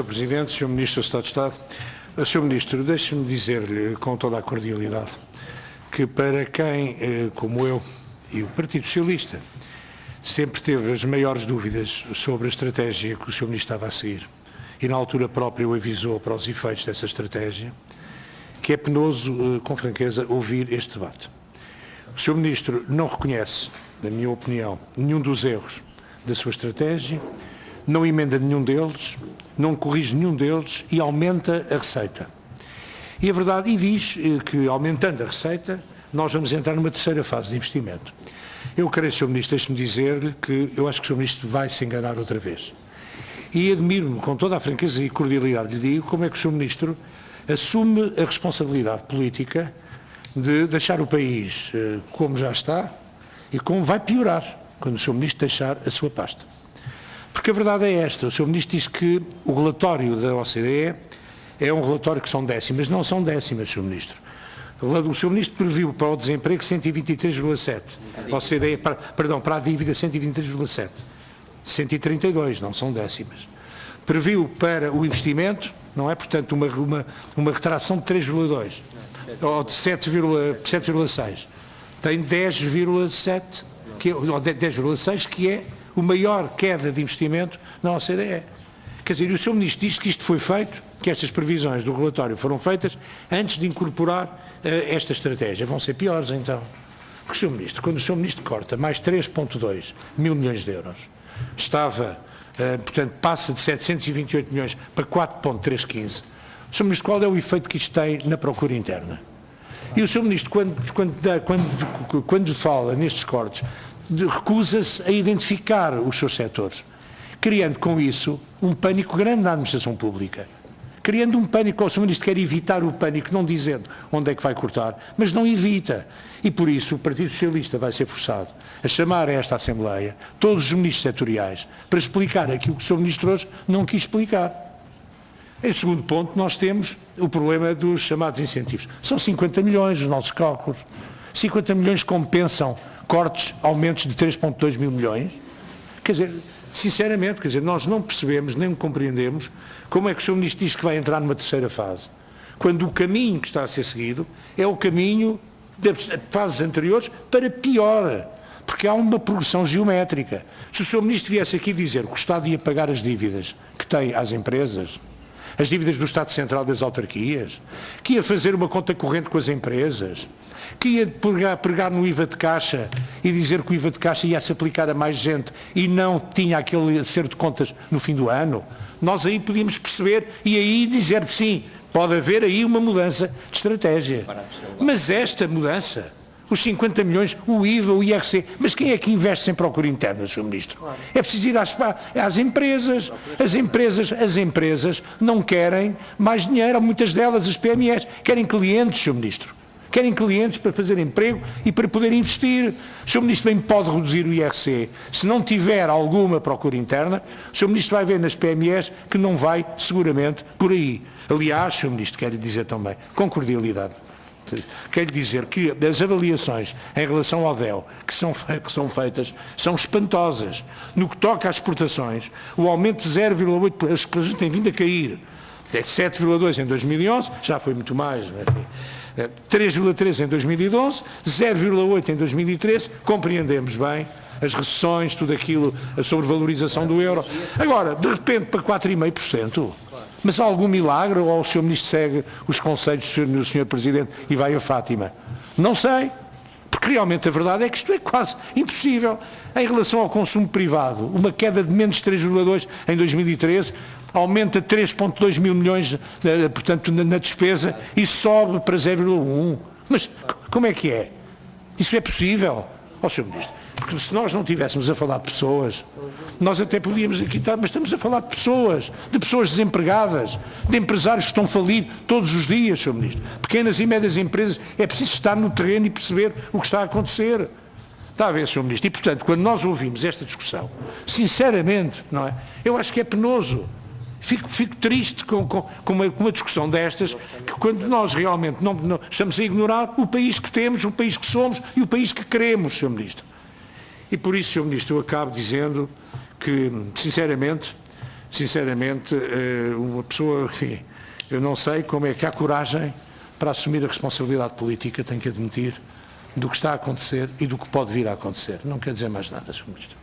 Sr. Presidente, Sr. Ministro do Estado de Estado. Sr. Ministro, deixe-me dizer-lhe com toda a cordialidade que para quem, como eu e o Partido Socialista, sempre teve as maiores dúvidas sobre a estratégia que o Sr. Ministro estava a seguir, e na altura própria o avisou para os efeitos dessa estratégia, que é penoso, com franqueza, ouvir este debate. O Sr. Ministro não reconhece, na minha opinião, nenhum dos erros da sua estratégia, não emenda nenhum deles, não corrige nenhum deles e aumenta a receita. E a verdade, e diz que aumentando a receita, nós vamos entrar numa terceira fase de investimento. Eu creio, Sr. Ministro, deixe-me dizer-lhe que eu acho que o Sr. Ministro vai se enganar outra vez. E admiro-me, com toda a franqueza e cordialidade, lhe digo, como é que o Sr. Ministro assume a responsabilidade política de deixar o país como já está e como vai piorar quando o Sr. Ministro deixar a sua pasta. Porque a verdade é esta, o Sr. Ministro diz que o relatório da OCDE é um relatório que são décimas. Não são décimas, Sr. Ministro. O Sr. Ministro previu para o desemprego 123,7. OCDE, para a dívida 123,7. 132, não são décimas. Previu para o investimento, não é? Portanto, uma retração de 3,2. Ou de 7,6. Tem 10,7, ou 10,6, que é o maior queda de investimento na OCDE. Quer dizer, o Sr. Ministro diz que isto foi feito, que estas previsões do relatório foram feitas antes de incorporar esta estratégia. Vão ser piores, então. Porque, Sr. Ministro, quando o Sr. Ministro corta mais 3,2 mil milhões de euros, portanto, passa de 728 milhões para 4,315, Sr. Ministro, qual é o efeito que isto tem na procura interna? E o Sr. Ministro, quando fala nestes cortes, recusa-se a identificar os seus setores, criando com isso um pânico grande na administração pública. Criando um pânico, o Sr. Ministro quer evitar o pânico, não dizendo onde é que vai cortar, mas não evita. E por isso o Partido Socialista vai ser forçado a chamar a esta Assembleia todos os ministros setoriais para explicar aquilo que o Sr. Ministro hoje não quis explicar. Em segundo ponto, nós temos o problema dos chamados incentivos. São 50 milhões os nossos cálculos. 50 milhões compensam cortes, aumentos de 3,2 mil milhões. Quer dizer, sinceramente, nós não percebemos, nem compreendemos como é que o Sr. Ministro diz que vai entrar numa terceira fase, quando o caminho que está a ser seguido é o caminho das fases anteriores para pior, porque há uma progressão geométrica. Se o Sr. Ministro viesse aqui dizer que o Estado ia pagar as dívidas que tem às empresas, as dívidas do Estado Central das autarquias, que ia fazer uma conta corrente com as empresas, que ia pregar no IVA de caixa e dizer que o IVA de caixa ia se aplicar a mais gente e não tinha aquele acerto de contas no fim do ano, nós aí podíamos perceber e aí dizer que sim, pode haver aí uma mudança de estratégia. Mas esta mudança, os 50 milhões, o IVA, o IRC, mas quem é que investe sem procura interna, Sr. Ministro? É preciso ir às empresas. As empresas não querem mais dinheiro, muitas delas, as PMEs, querem clientes, Sr. Ministro. Querem clientes para fazer emprego e para poder investir. O Sr. Ministro bem pode reduzir o IRC. Se não tiver alguma procura interna, o Sr. Ministro vai ver nas PMEs que não vai, seguramente, por aí. Aliás, Sr. Ministro, quero dizer também, com cordialidade, quero dizer que as avaliações em relação ao DEL que são feitas são espantosas. No que toca às exportações, o aumento de 0,8%, as coisas têm vindo a cair. É 7,2% em 2011, já foi muito mais, enfim. 3,3 em 2012, 0,8 em 2013, compreendemos bem as recessões, tudo aquilo, a sobrevalorização do euro. Agora, de repente, para 4,5%, mas há algum milagre ou o Sr. Ministro segue os conselhos do Sr. Presidente e vai a Fátima? Não sei, porque realmente a verdade é que isto é quase impossível. Em relação ao consumo privado, uma queda de menos 3,2 em 2013, aumenta 3,2 mil milhões, portanto, na despesa e sobe para 0,1. Mas como é que é? Isso é possível? Ó, Sr. Ministro, porque se nós não estivéssemos a falar de pessoas, nós até podíamos aqui estar, mas estamos a falar de pessoas desempregadas, de empresários que estão a falir todos os dias, Sr. Ministro. Pequenas e médias empresas, é preciso estar no terreno e perceber o que está a acontecer. Está a ver, Sr. Ministro? E, portanto, quando nós ouvimos esta discussão, sinceramente, não é? Eu acho que é penoso. Fico triste com uma discussão destas, que quando nós realmente não estamos a ignorar o país que temos, o país que somos e o país que queremos, Sr. Ministro. E por isso, Sr. Ministro, eu acabo dizendo que, sinceramente, sinceramente, uma pessoa, enfim, eu não sei como é que há coragem para assumir a responsabilidade política, tenho que admitir, do que está a acontecer e do que pode vir a acontecer. Não quer dizer mais nada, Sr. Ministro.